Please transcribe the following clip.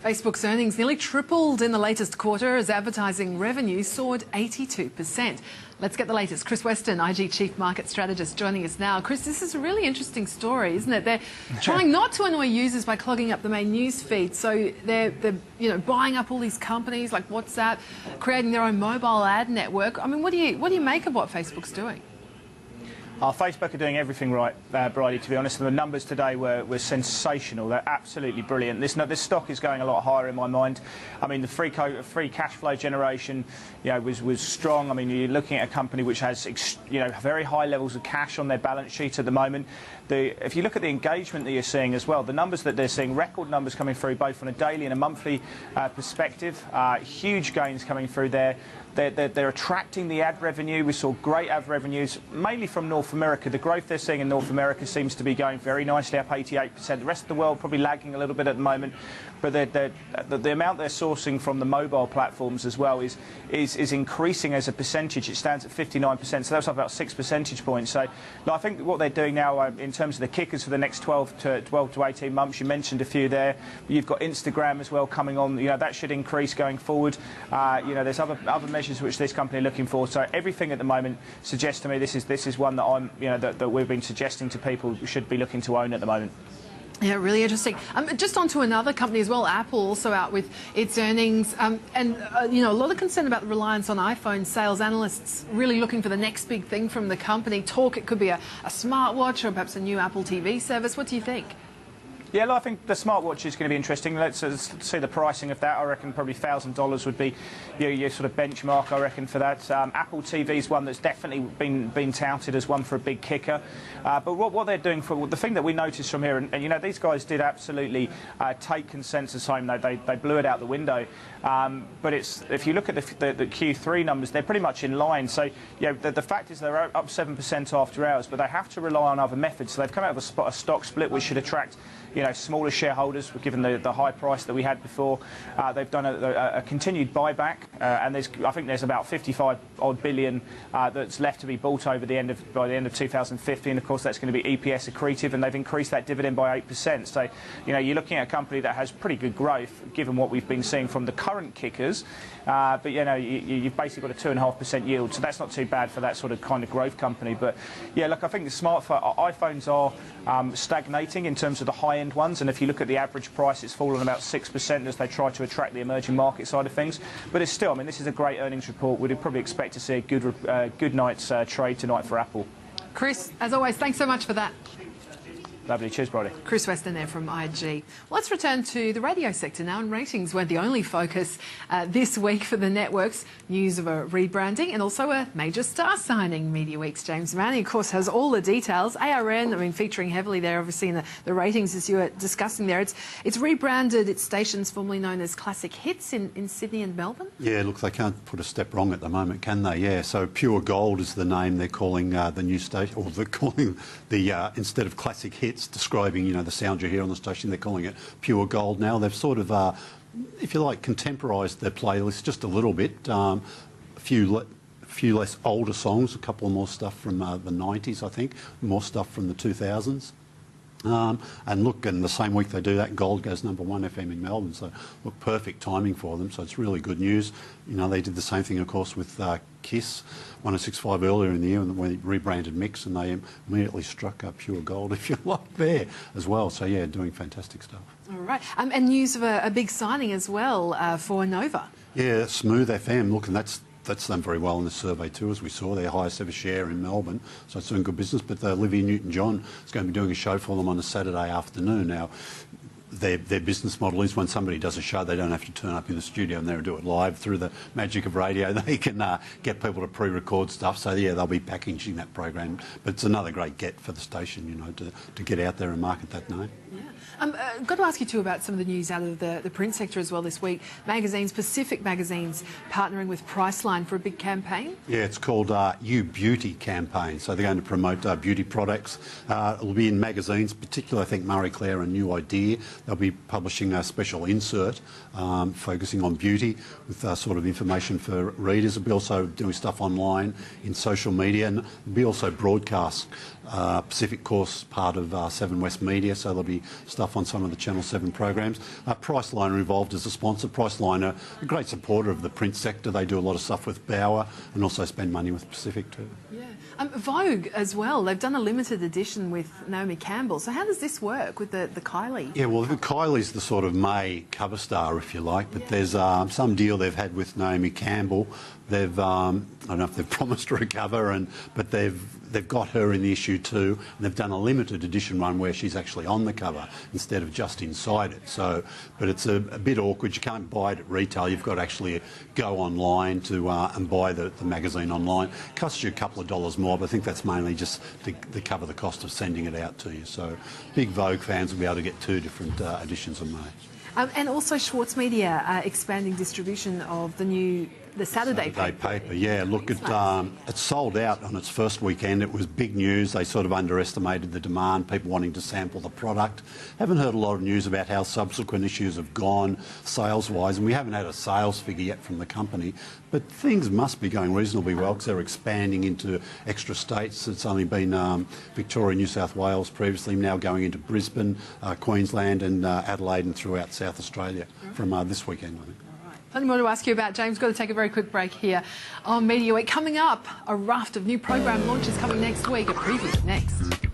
Facebook's earnings nearly tripled in the latest quarter as advertising revenue soared 82%. Let's get the latest. Chris Weston, IG Chief Market Strategist, joining us now. Chris, this is a really interesting story, isn't it? They're trying not to annoy users by clogging up the main news feed, so they're buying up all these companies like WhatsApp, creating their own mobile ad network. I mean, what do you make of what Facebook's doing? Facebook are doing everything right, Bridie, to be honest. The numbers today were sensational. They're absolutely brilliant. This stock is going a lot higher in my mind. I mean, the free cash flow generation, was strong. I mean, you're looking at a company which has, very high levels of cash on their balance sheet at the moment. If you look at the engagement that you're seeing as well, the numbers that they're seeing, record numbers coming through both on a daily and a monthly perspective, huge gains coming through there. They're attracting the ad revenue. We saw great ad revenues, mainly from North America. The growth they're seeing in North America seems to be going very nicely, up 88%. The rest of the world probably lagging a little bit at the moment. But the amount they're sourcing from the mobile platforms as well is increasing as a percentage. It stands at 59%, so that's up about 6 percentage points. So I think what they're doing now in terms of the kickers for the next 12 to 18 months, you mentioned a few there. You've got Instagram as well coming on. That should increase going forward. There's other measures which this company are looking for. So everything at the moment suggests to me this is one that that we've been suggesting to people should be looking to own at the moment. Yeah, really interesting. Just on to another company as well, Apple, also out with its earnings. A lot of concern about the reliance on iPhone sales. Analysts really looking for the next big thing from the company. Talk it could be a smartwatch or perhaps a new Apple TV service. What do you think? Yeah, I think the smartwatch is going to be interesting. Let's see the pricing of that. I reckon probably $1,000 would be your sort of benchmark, I reckon, for that. Apple TV is one that's definitely been touted as one for a big kicker. But what they're doing the thing that we noticed from here, and these guys did absolutely take consensus home. They blew it out the window. But if you look at the Q3 numbers, they're pretty much in line. So the fact is they're up 7% after hours, but they have to rely on other methods. So they've come out with a stock split, which should attract smaller shareholders, given the high price that we had before. They've done a continued buyback, and I think there's about 55 odd billion that's left to be bought by the end of 2015. Of course, that's going to be EPS accretive, and they've increased that dividend by 8%. So, you're looking at a company that has pretty good growth, given what we've been seeing from the current kickers. But you've basically got a 2.5% yield, so that's not too bad for that sort of kind of growth company. But yeah, look, I think the iPhones are stagnating in terms of the high-end ones, and if you look at the average price, it's fallen about 6% as they try to attract the emerging market side of things. But it's still, this is a great earnings report. We'd probably expect to see a good night's trade tonight for Apple. Chris, as always, thanks so much for that. Lovely. Cheers, Bridie. Chris Weston there from IG. Let's return to the radio sector now, and ratings weren't the only focus this week for the networks. News of a rebranding and also a major star signing. Mediaweek's James Manning, of course, has all the details. ARN, featuring heavily there, obviously, in the ratings as you were discussing there. It's rebranded its stations formerly known as Classic Hits in Sydney and Melbourne. Yeah, look, they can't put a step wrong at the moment, can they? Yeah, so Pure Gold is the name they're calling the new station, or they're calling instead of Classic Hits, describing the sound you hear on the station, they're calling it Pure Gold now. They've sort of, if you like, contemporised their playlist just a little bit. A few less older songs, a couple more stuff from the 90s, I think, more stuff from the 2000s. And look, in the same week they do that, Gold goes #1 FM in Melbourne. So, look, perfect timing for them. So it's really good news. They did the same thing, of course, with KISS 106.5 earlier in the year when they rebranded Mix, and they immediately struck up Pure Gold, if you like, there as well. So, yeah, doing fantastic stuff. All right. And news of a big signing as well for Nova. Yeah, Smooth FM. Look, and that's done very well in the survey too, as we saw, their highest ever share in Melbourne, so it's doing good business. But Olivia Newton-John is going to be doing a show for them on a Saturday afternoon. Now, their business model is when somebody does a show, they don't have to turn up in the studio and they'll do it live through the magic of radio. They can get people to pre-record stuff. So, yeah, they'll be packaging that program. But it's another great get for the station, to get out there and market that name. Yeah. Got to ask you too about some of the news out of the print sector as well this week. Pacific Magazines partnering with Priceline for a big campaign. Yeah, it's called You Beauty Campaign. So they're going to promote beauty products. It'll be in magazines, particularly I think Marie Claire and New Idea. They'll be publishing a special insert focusing on beauty with sort of information for readers. They'll be also doing stuff online in social media, and there'll be also broadcasts Pacific course part of 7 West Media, so there'll be stuff on some of the Channel 7 programs. Priceline are involved as a sponsor. Priceline are a great supporter of the print sector. They do a lot of stuff with Bauer and also spend money with Pacific too. Yeah. Vogue as well. They've done a limited edition with Naomi Campbell. So how does this work with the Kylie? Yeah, well, Kylie's the sort of May cover star, if you like, but there's some deal they've had with Naomi Campbell. They've, I don't know if they've promised her a cover, but they've got her in the issue too, and they've done a limited edition one where she's actually on the cover instead of just inside it. So, but it's a bit awkward. You can't buy it at retail. You've got to actually go online to and buy the magazine online. It costs you a couple of dollars more, but I think that's mainly just to cover the cost of sending it out to you. So, big Vogue fans will be able to get 2 different editions of May. And also Schwartz Media expanding distribution of the Saturday paper. Yeah, look, it sold out on its first weekend. It was big news. They sort of underestimated the demand, people wanting to sample the product. Haven't heard a lot of news about how subsequent issues have gone sales-wise, and we haven't had a sales figure yet from the company. But things must be going reasonably well because they're expanding into extra states. It's only been Victoria, New South Wales previously, now going into Brisbane, Queensland and Adelaide and throughout South Australia from this weekend, I think. Plenty more to ask you about, James. Got to take a very quick break here on Media Week. Coming up, a raft of new program launches coming next week. A preview next.